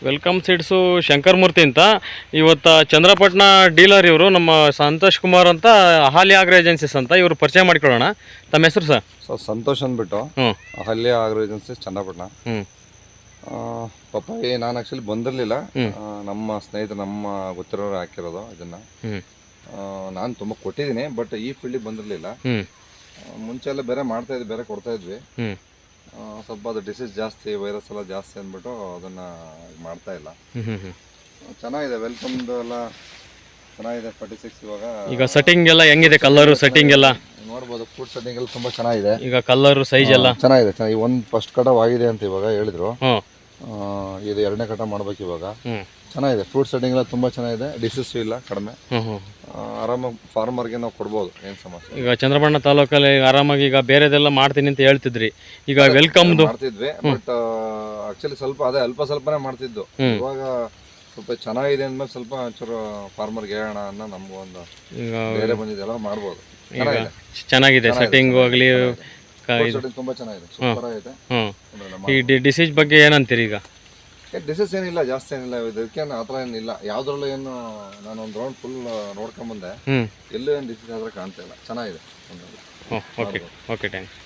Welcome seeds Shankar ಮೂರ್ತಿ ಅಂತ. ಇವತ್ತು Chandrapattana dealer ಇವರು ನಮ್ಮ ಸಂತೋಷ್ ಕುಮಾರ್ ಅಂತ, ಅಹಲ್ಯ ಆಗ್ರೋ ಏಜೆನ್ಸೀಸ್ ಅಂತ. ಇವರು ಪರಿಚಯ ಮಾಡಿಕೊಳ್ಳೋಣ. ತಮ್ಮ ಹೆಸರು ಸರ್? ಸಂತೋಷ್ ಅಂದ್ಬಿಟ್ಟು ಅಹಲ್ಯ ಆಗ್ರೋ ಏಜೆನ್ಸೀಸ್ ಚಂದ್ರಪಟ್ಟಣ. ಪಾಪ ನಾನು ಆ್ಯಕ್ಚುಲಿ ಬಂದಿರಲಿಲ್ಲ, ನಮ್ಮ ಸ್ನೇಹಿತರು ನಮ್ಮ ಗೊತ್ತಿರೋರು ಹಾಕಿರೋದು ಇದನ್ನು. ನಾನು ತುಂಬ ಕೊಟ್ಟಿದ್ದೀನಿ, ಬಟ್ ಈ ಫೀಲ್ಡಿಗೆ ಬಂದಿರಲಿಲ್ಲ. ಮುಂಚೆ ಎಲ್ಲ ಬೇರೆ ಮಾಡ್ತಾಯಿದ್ವಿ, ಬೇರೆ ಕೊಡ್ತಾಯಿದ್ವಿ. ಸ್ವಲ್ಪ ಅದು ಡಿಸೀಸ್ ಜಾಸ್ತಿ, ವೈರಸ್ ಎಲ್ಲ ಜಾಸ್ತಿ ಅಂದ್ಬಿಟ್ಟು ಅದನ್ನು ಮಾಡ್ತಾ ಇಲ್ಲ. ಚೆನ್ನಾಗಿದೆ, ವೆಲ್ಕಮ್ದು ಎಲ್ಲ ಚೆನ್ನಾಗಿದೆ. 46 ಇವಾಗ ಈಗ ಸೆಟ್ಟಿಂಗ್ ಎಲ್ಲ ಹೆಂಗಿದೆ? ಕಲರು ಸೆಟ್ಟಿಂಗ್ ಎಲ್ಲ ನೋಡ್ಬೋದು. ಫುಡ್ ಸೆಟ್ಟಿಂಗ್ ಎಲ್ಲ ತುಂಬ ಚೆನ್ನಾಗಿದೆ. ಈಗ ಕಲರು ಸೈಜ್ ಎಲ್ಲ ಚೆನ್ನಾಗಿದೆ. ಒಂದು ಫಸ್ಟ್ ಕಟಾವ್ ಆಗಿದೆ ಅಂತ ಇವಾಗ ಹೇಳಿದ್ರು. ಇದು ಎರಡನೇ ಕಟಾವ್ ಮಾಡ್ಬೇಕು ಇವಾಗ. ಚೆನ್ನಾಗಿದೆ. ಫ್ರೂಟ್ ಸೆಟ್ಟಿಂಗ್ ಎಲ್ಲ ತುಂಬ ಚೆನ್ನಾಗಿದೆ. ಡಿಸೀಸ್ ಇಲ್ಲ, ಕಡಿಮೆ. ಆರಾಮಾಗಿ ಫಾರ್ಮರ್ಗೆ ನಾವು ಕೊಡ್ಬೋದು, ಏನು ಸಮಸ್ಯೆ. ಈಗ ಚಂದ್ರಪಟ್ಟಣ ತಾಲೂಕಲ್ಲಿ ಆರಾಮಾಗಿ ಈಗ ಬೇರೆದೆಲ್ಲ ಮಾಡ್ತೀನಿ ಅಂತ ಹೇಳ್ತಿದ್ರಿ. ಈಗ ವೆಲ್ಕಮ್ದು ಮಾಡ್ತಿದ್ವಿ, ಬಟ್ ಆಕ್ಚುಲಿ ಸ್ವಲ್ಪ ಅದೇ ಅಲ್ಪ ಸ್ವಲ್ಪನೇ ಮಾಡ್ತಿದ್ದು. ಇವಾಗ ಸ್ವಲ್ಪ ಚೆನ್ನಾಗಿದೆ ಅಂದ್ಮೇಲೆ ಸ್ವಲ್ಪ ಒಂಚೂರು ಫಾರ್ಮರ್ಗೆ ಹೇಳೋಣ ಅನ್ನೋ ನಮಗೂ ಒಂದು ಬೇರೆ ಬಂದಿದ್ದೆಲ್ಲ ಮಾಡ್ಬೋದು. ಚೆನ್ನಾಗಿದೆ ಸೆಟ್ಟಿಂಗ್ ಆಗಲಿ, ತುಂಬಾ ಚೆನ್ನಾಗಿದೆ, ಸೂಪರ್ ಆಗಿದೆ. ಈ ಡಿಸೀಸ್ ಬಗ್ಗೆ ಏನಂತೀರಿ? ಈಗ ಡಿಸೀಸ್ ಏನಿಲ್ಲ, ಜಾಸ್ತಿ ಏನಿಲ್ಲ, ಇದಕ್ಕೇನು ಆ ಥರ ಏನಿಲ್ಲ. ಯಾವುದ್ರಲ್ಲೂ ಏನು ನಾನು ಒಂದು ರೌಂಡ್ ಫುಲ್ ನೋಡ್ಕೊಂಬಂದೆ, ಎಲ್ಲೂ ಏನು ಡಿಸೀಸ್ ಆದ್ರೆ ಕಾಣ್ತಾ ಇಲ್ಲ. ಚೆನ್ನಾಗಿದೆ. Okay okay, thanks.